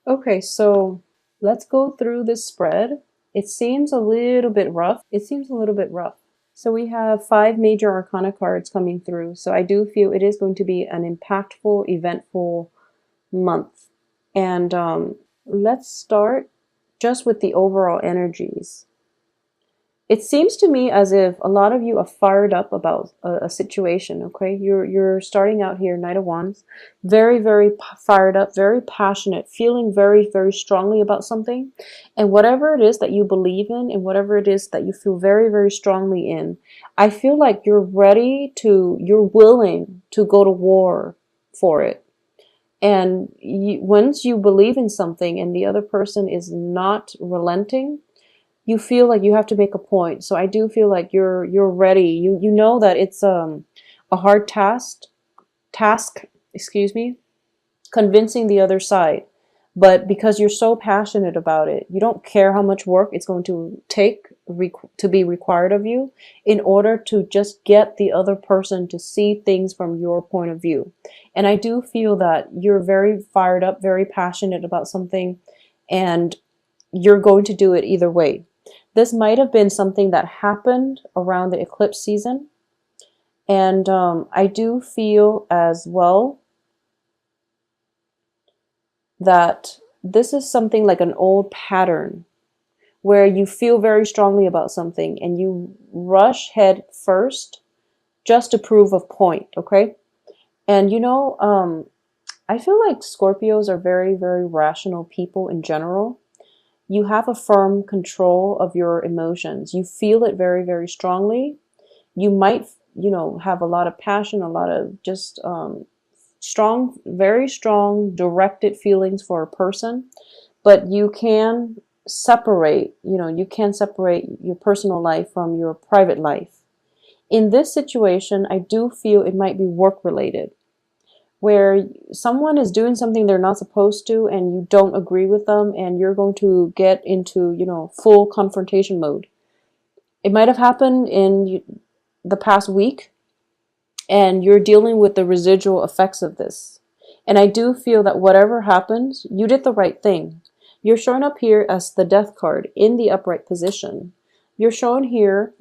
Okay, so let's go through this spread. It seems a little bit rough. So we have five major arcana cards coming through. So I do feel it is going to be an impactful, eventful month. And let's start just with the overall energies. It seems to me as if a lot of you are fired up about a situation. Okay, you're starting out here, Knight of Wands, very fired up, very passionate, feeling very strongly about something, and whatever it is that you believe in, and whatever it is that you feel very strongly in, I feel like you're willing to go to war for it. And once you believe in something and the other person is not relenting, you feel like you have to make a point. So I do feel like you're ready. You know that it's a hard task, excuse me, convincing the other side. But because you're so passionate about it, you don't care how much work it's going to take to be required of you in order to just get the other person to see things from your point of view. And I do feel that you're very fired up, very passionate about something, and you're going to do it either way. This might have been something that happened around the eclipse season. And I do feel as well that this is something like an old pattern where you feel very strongly about something and you rush head first just to prove a point, okay? And I feel like Scorpios are very rational people in general. You have a firm control of your emotions. You feel it very strongly. You might, have a lot of passion, a lot of just strong, very strong, directed feelings for a person, but you can separate your personal life from your private life. In this situation, I do feel it might be work related, where someone is doing something they're not supposed to and you don't agree with them and you're going to get into, full confrontation mode. It might have happened in the past week and you're dealing with the residual effects of this. And I do feel that whatever happens, you did the right thing. You're shown up here as the Death card in the upright position. You're shown here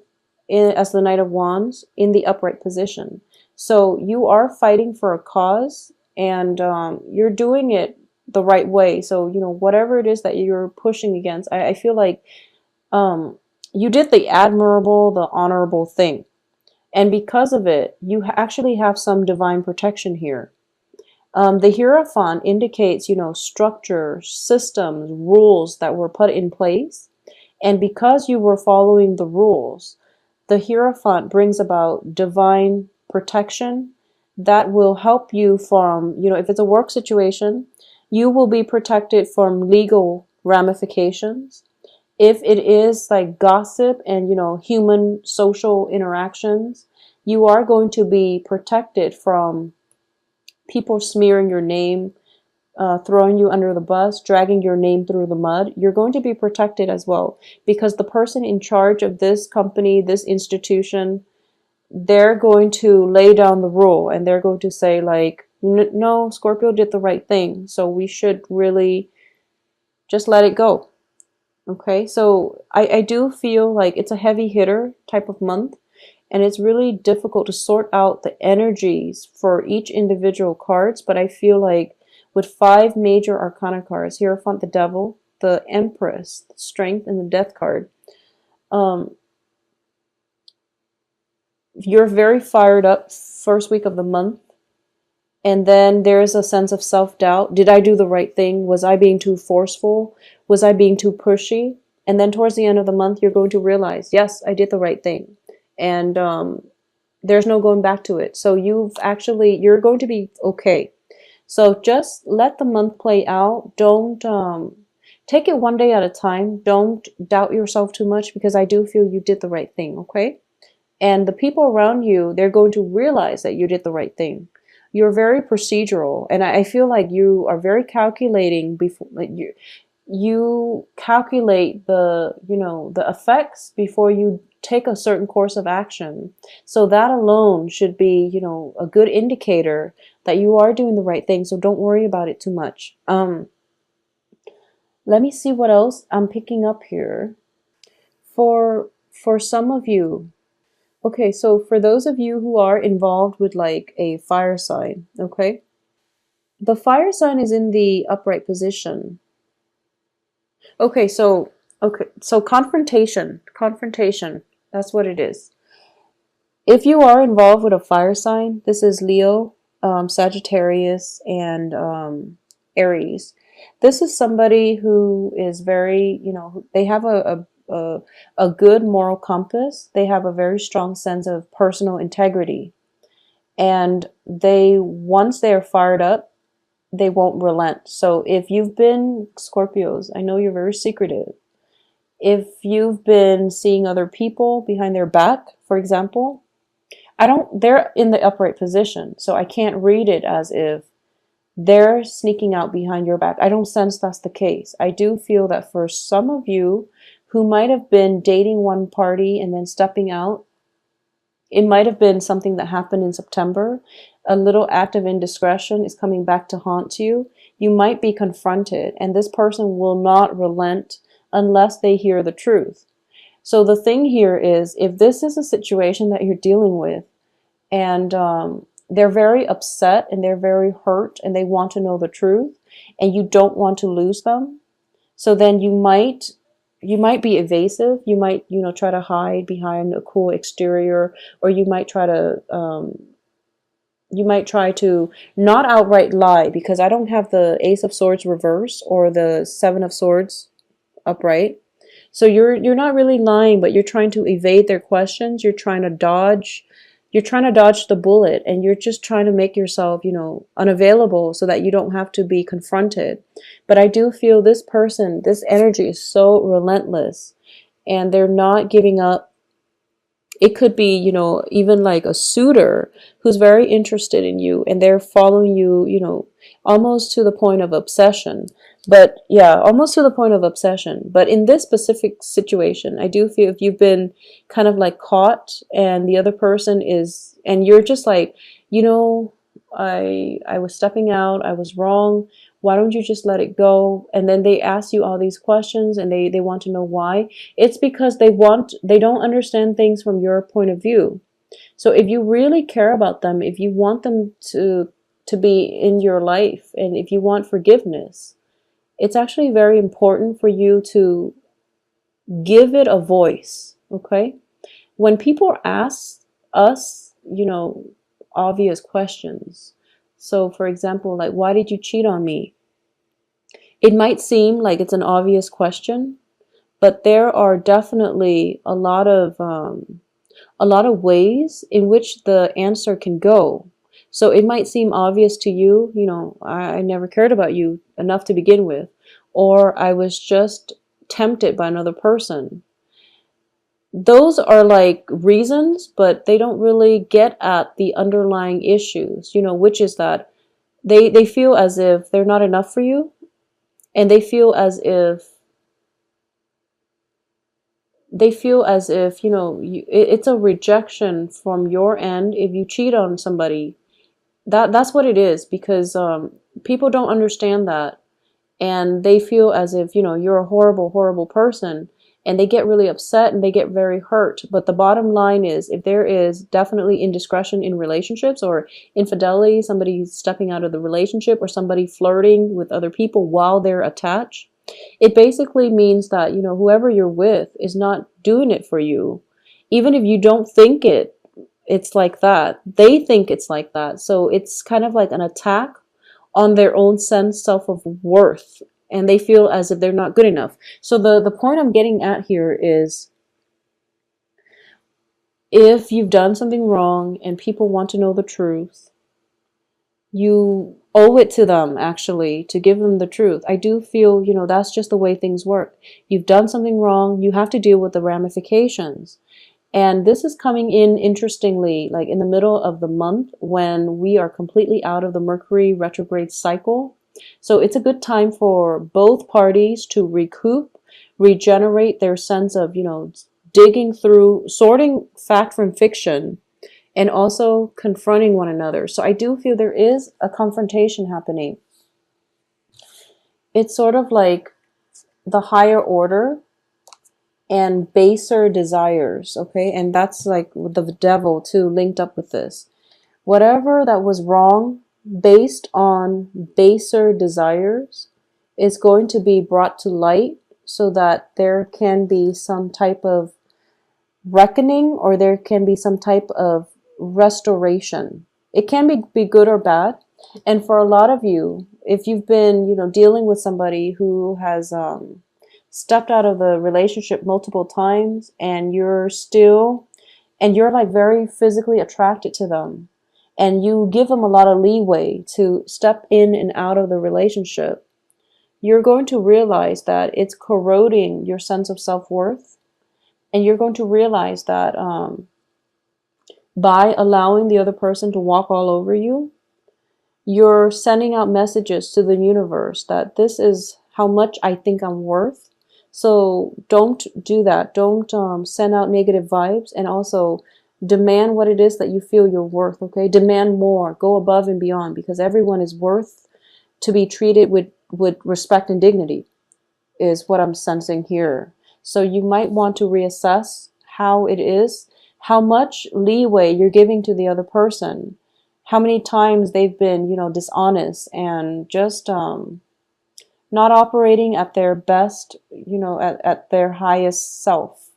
as the Knight of Wands in the upright position. So you are fighting for a cause, and you're doing it the right way. So, whatever it is that you're pushing against, I feel like you did the admirable, the honorable thing. And because of it, you actually have some divine protection here. The Hierophant indicates, structure, systems, rules that were put in place. And because you were following the rules, the Hierophant brings about divine protection that will help you from, if it's a work situation, you will be protected from legal ramifications. If it is like gossip and, human social interactions, you are going to be protected from people smearing your name, throwing you under the bus, dragging your name through the mud. You're going to be protected as well because the person in charge of this company, this institution, they're going to lay down the rule and they're going to say like, no, Scorpio did the right thing. So we should really just let it go. Okay, so I do feel like it's a heavy hitter type of month, and it's really difficult to sort out the energies for each individual cards, but I feel like with five major arcana cards, Hierophant, the Devil, the Empress, the Strength, and the Death card, um, you're very fired up first week of the month, and then there's a sense of self-doubt. Did I do the right thing? Was I being too forceful? Was I being too pushy? And then towards the end of the month, you're going to realize, yes, I did the right thing. And there's no going back to it. So you're going to be okay. So just let the month play out. Don't take it one day at a time. Don't doubt yourself too much because I do feel you did the right thing, okay? And the people around you, they're going to realize that you did the right thing. You're very procedural, and I feel like you are very calculating before like you calculate the effects before you take a certain course of action. So that alone should be, a good indicator that you are doing the right thing. So don't worry about it too much. Let me see what else I'm picking up here. For some of you, okay, so for those of you who are involved with like a fire sign, okay, the fire sign is in the upright position. Okay, so confrontation. That's what it is. If you are involved with a fire sign, this is Leo, Sagittarius, and Aries. This is somebody who is very, they have a good moral compass. They have a very strong sense of personal integrity. And once they are fired up, they won't relent. So if you've been Scorpios, I know you're very secretive. If you've been seeing other people behind their back, for example, they're in the upright position, so I can't read it as if they're sneaking out behind your back. I don't sense that's the case. I do feel that for some of you who might have been dating one party and then stepping out, it might have been something that happened in September. A little act of indiscretion is coming back to haunt you. You might be confronted, and this person will not relent unless they hear the truth. So the thing here is, if this is a situation that you're dealing with, and they're very upset and they're very hurt and they want to know the truth, and you don't want to lose them, so then you might be evasive. You might try to hide behind a cool exterior, or you might try to not outright lie, because I don't have the Ace of Swords reverse or the Seven of Swords upright. So you're not really lying, but you're trying to evade their questions. You're trying to dodge the bullet, and you're just trying to make yourself, unavailable so that you don't have to be confronted. But I do feel this person, this energy is so relentless, and they're not giving up. It could be, even like a suitor who's very interested in you, and they're following you, almost to the point of obsession. But yeah, almost to the point of obsession. But in this specific situation, I do feel if you've been kind of like caught, and the other person is, and you're just like, I was stepping out, I was wrong. Why don't you just let it go? And then they ask you all these questions, and they want to know why. It's because they don't understand things from your point of view. So if you really care about them, if you want them to be in your life, and if you want forgiveness, it's actually very important for you to give it a voice, okay? When people ask us, obvious questions. So for example, like, why did you cheat on me? It might seem like it's an obvious question, but there are definitely a lot of ways in which the answer can go. So it might seem obvious to you, I never cared about you enough to begin with, or I was just tempted by another person. Those are like reasons, but they don't really get at the underlying issues, which is that they feel as if they're not enough for you, and they feel as if it's a rejection from your end if you cheat on somebody. That's what it is, because people don't understand that, and they feel as if you're a horrible person, and they get really upset and they get very hurt. But the bottom line is, if there is definitely indiscretion in relationships, or infidelity, somebody stepping out of the relationship, or somebody flirting with other people while they're attached, it basically means that whoever you're with is not doing it for you. Even if you don't think it's like that, they think it's like that. So it's kind of like an attack on their own self of worth, and they feel as if they're not good enough. So the point I'm getting at here is, if you've done something wrong and people want to know the truth, you owe it to them, actually, to give them the truth. I do feel, that's just the way things work. You've done something wrong, you have to deal with the ramifications. And this is coming in, interestingly, like in the middle of the month, when we are completely out of the Mercury retrograde cycle. So it's a good time for both parties to recoup, regenerate their sense of, digging through, sorting fact from fiction, and also confronting one another. So I do feel there is a confrontation happening. It's sort of like the higher order and baser desires, okay? And that's like the devil too, linked up with this. Whatever that was wrong based on baser desires is going to be brought to light so that there can be some type of reckoning, or there can be some type of restoration. It can be good or bad. And for a lot of you, if you've been, dealing with somebody who has stepped out of the relationship multiple times, and you're like very physically attracted to them, and you give them a lot of leeway to step in and out of the relationship, you're going to realize that it's corroding your sense of self-worth. And you're going to realize that by allowing the other person to walk all over you, you're sending out messages to the universe that this is how much I think I'm worth. So don't do that. Don't send out negative vibes, and also demand what it is that you feel you're worth, okay? Demand more. Go above and beyond, because everyone is worth to be treated with respect and dignity, is what I'm sensing here. So you might want to reassess how it is, how much leeway you're giving to the other person, how many times they've been, dishonest and just not operating at their best, at their highest self.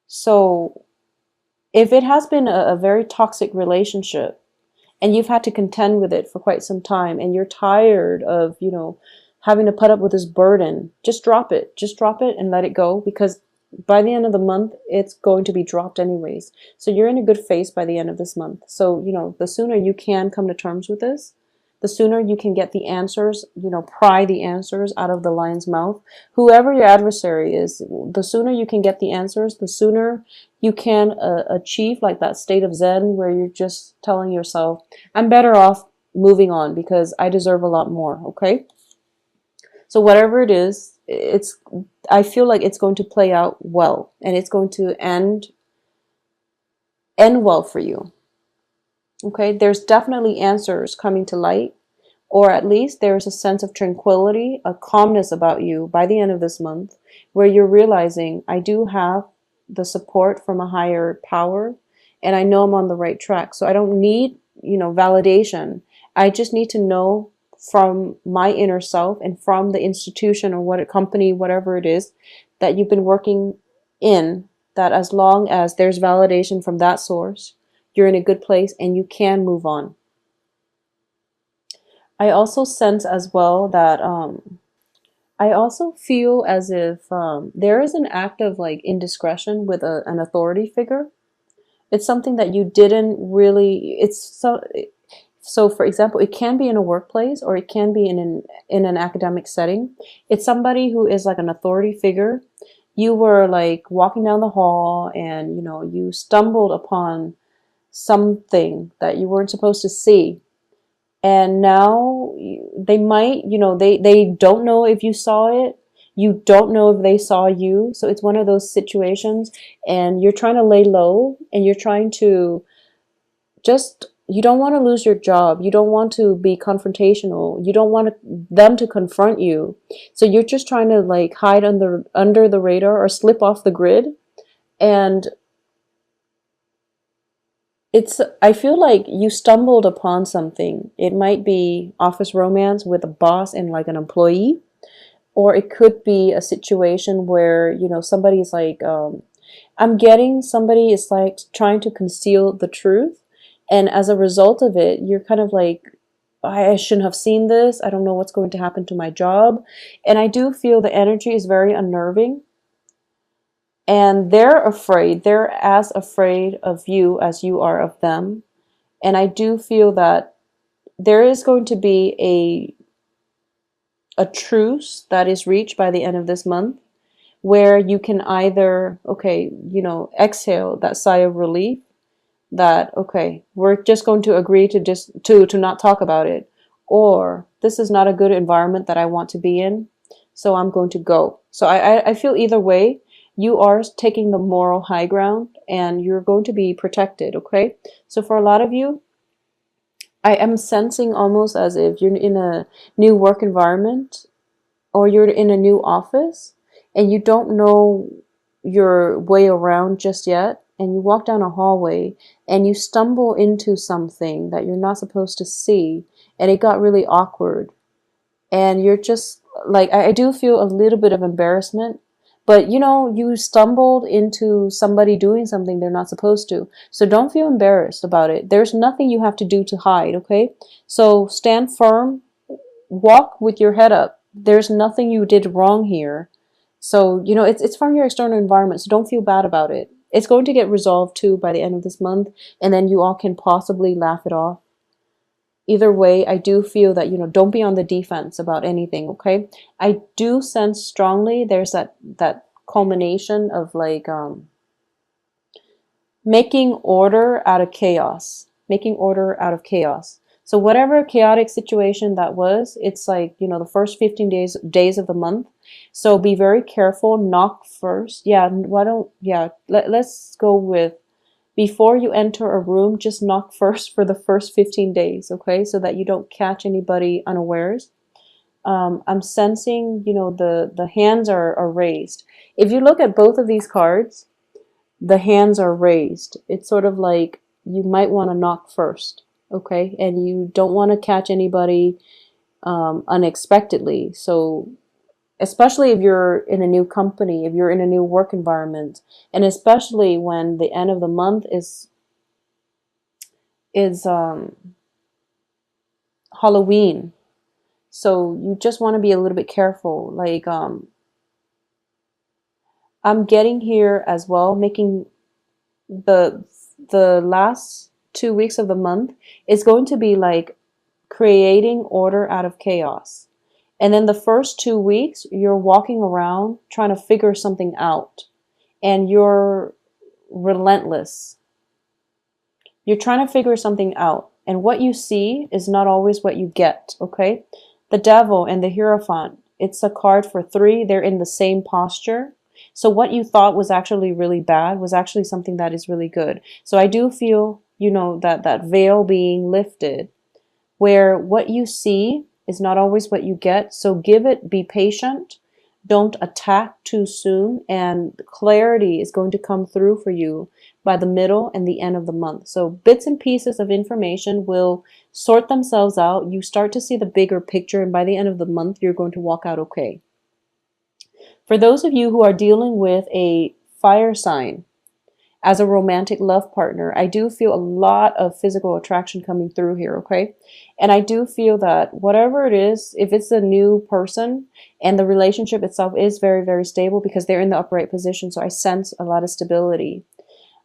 So if it has been a very toxic relationship and you've had to contend with it for quite some time, and you're tired of, having to put up with this burden, just drop it. Just drop it and let it go, because by the end of the month, it's going to be dropped anyways. So you're in a good phase by the end of this month. So, the sooner you can come to terms with this, the sooner you can get the answers, pry the answers out of the lion's mouth. Whoever your adversary is, the sooner you can get the answers, the sooner you can achieve like that state of Zen where you're just telling yourself, I'm better off moving on because I deserve a lot more, okay? So whatever it is, I feel like it's going to play out well, and it's going to end well for you. Okay, there's definitely answers coming to light, or at least there's a sense of tranquility, a calmness about you by the end of this month, where you're realizing, I do have the support from a higher power, and I know I'm on the right track. So I don't need, validation. I just need to know from my inner self and from the institution or what a company, whatever it is that you've been working in, that as long as there's validation from that source, you're in a good place and you can move on. I also sense as well that I also feel as if there is an act of like indiscretion with an authority figure. It's something that you didn't really, so for example, it can be in a workplace, or it can be in an academic setting. It's somebody who is like an authority figure. You were like walking down the hall, and you stumbled upon something that you weren't supposed to see. And now they might, they don't know if you saw it. You don't know if they saw you. So it's one of those situations, and you're trying to lay low, and you're trying to you don't want to lose your job. You don't want to be confrontational. You don't want them to confront you. So you're just trying to like hide under the radar or slip off the grid. And I feel like you stumbled upon something. It might be office romance with a boss and like an employee, or it could be a situation where, somebody's like, I'm getting somebody is like trying to conceal the truth. And as a result of it, you're kind of like, I shouldn't have seen this. I don't know what's going to happen to my job. And I do feel the energy is very unnerving. And they're afraid. They're as afraid of you as you are of them. And I do feel that there is going to be a truce that is reached by the end of this month, where you can either, exhale that sigh of relief, that, okay, we're just going to agree to not talk about it, or this is not a good environment that I want to be in, so I'm going to go. So I feel either way, you are taking the moral high ground, and you're going to be protected, okay? So for a lot of you, I am sensing almost as if you're in a new work environment, or you're in a new office and you don't know your way around just yet, and you walk down a hallway and you stumble into something that you're not supposed to see, and it got really awkward, and you're just like, I do feel a little bit of embarrassment, but you stumbled into somebody doing something they're not supposed to. So don't feel embarrassed about it. There's nothing you have to do to hide, okay? So stand firm, walk with your head up. There's nothing you did wrong here. So, it's from your external environment, so don't feel bad about it. It's going to get resolved too by the end of this month, and then you all can possibly laugh it off. Either way, I do feel that, don't be on the defense about anything, okay? I do sense strongly there's that culmination of like making order out of chaos. Making order out of chaos. So whatever chaotic situation that was, it's like, the first 15 days of the month. So be very careful, knock first. Let's go with, before you enter a room, just knock first for the first 15 days, okay? So that you don't catch anybody unawares. I'm sensing, the hands are raised. If you look at both of these cards, the hands are raised. It's sort of like you might want to knock first, okay? And you don't want to catch anybody unexpectedly. So especially if you're in a new company, if you're in a new work environment, and especially when the end of the month is Halloween. So you just want to be a little bit careful. Like I'm getting here as well, making the last 2 weeks of the month is going to be like creating order out of chaos. And then the first 2 weeks, you're walking around trying to figure something out. And you're relentless. You're trying to figure something out. And what you see is not always what you get, okay? The Devil and the Hierophant, it's a card for 3. They're in the same posture. So what you thought was actually really bad was actually something that is really good. So I do feel, that veil being lifted, where what you see is not always what you get. So be patient. Don't attack too soon, and clarity is going to come through for you by the middle and the end of the month. So bits and pieces of information will sort themselves out. You start to see the bigger picture, and by the end of the month, you're going to walk out okay. For those of you who are dealing with a fire sign as a romantic love partner, I do feel a lot of physical attraction coming through here, okay? And I do feel that whatever it is, if it's a new person and the relationship itself is very, very stable because they're in the upright position, so I sense a lot of stability.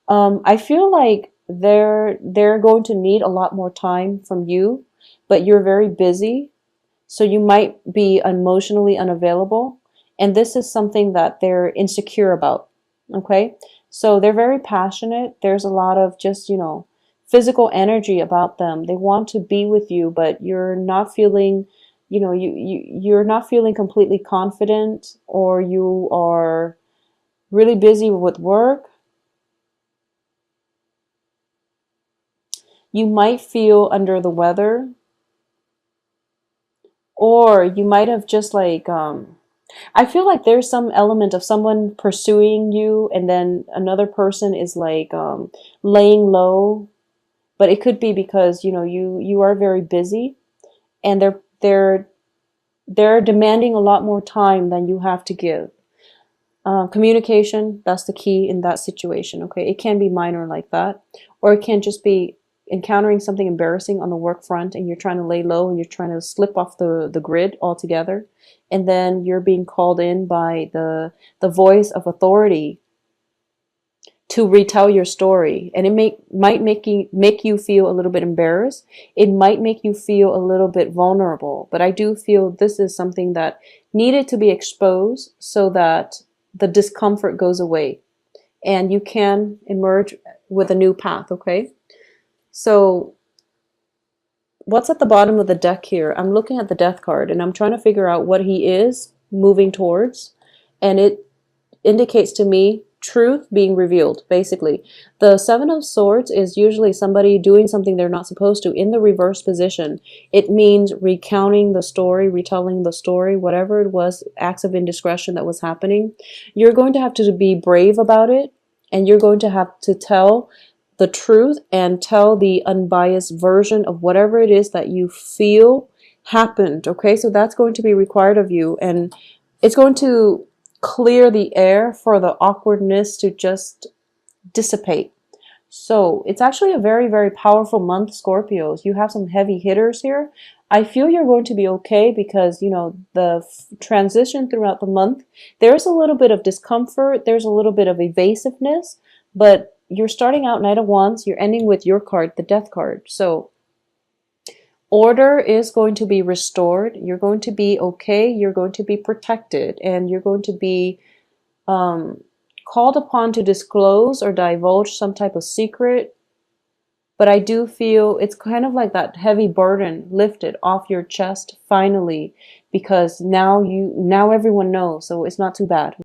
I feel like they're going to need a lot more time from you, but you're very busy, so you might be emotionally unavailable, and this is something that they're insecure about, okay? So they're very passionate. There's a lot of just, physical energy about them. They want to be with you, but you're not feeling, you're not feeling completely confident, or you are really busy with work. You might feel under the weather, or you might have just like, I feel like there's some element of someone pursuing you, and then another person is like laying low. But it could be because you are very busy, and they're demanding a lot more time than you have to give. Communication, that's the key in that situation. Okay, it can be minor like that, or it can just be encountering something embarrassing on the work front, and you're trying to lay low and you're trying to slip off the grid altogether, and then you're being called in by the voice of authority to retell your story, and it might make you feel a little bit embarrassed. It might make you feel a little bit vulnerable, but I do feel this is something that needed to be exposed so that the discomfort goes away and you can emerge with a new path, okay? So what's at the bottom of the deck here? I'm looking at the Death card and I'm trying to figure out what he is moving towards, and it indicates to me truth being revealed, basically. The Seven of Swords is usually somebody doing something they're not supposed to in the reverse position. It means recounting the story, retelling the story, whatever it was, acts of indiscretion that was happening. You're going to have to be brave about it, and you're going to have to tell the truth and tell the unbiased version of whatever it is that you feel happened. Okay, so that's going to be required of you, and it's going to clear the air for the awkwardness to just dissipate. So it's actually a very, very powerful month, Scorpios. You have some heavy hitters here. I feel you're going to be okay because, you know, the transition throughout the month, there's a little bit of discomfort, there's a little bit of evasiveness, but you're starting out Knight of Wands, you're ending with your card, the Death card. So order is going to be restored. You're going to be okay. You're going to be protected, and you're going to be called upon to disclose or divulge some type of secret. But I do feel it's kind of like that heavy burden lifted off your chest finally, because now everyone knows, so it's not too bad.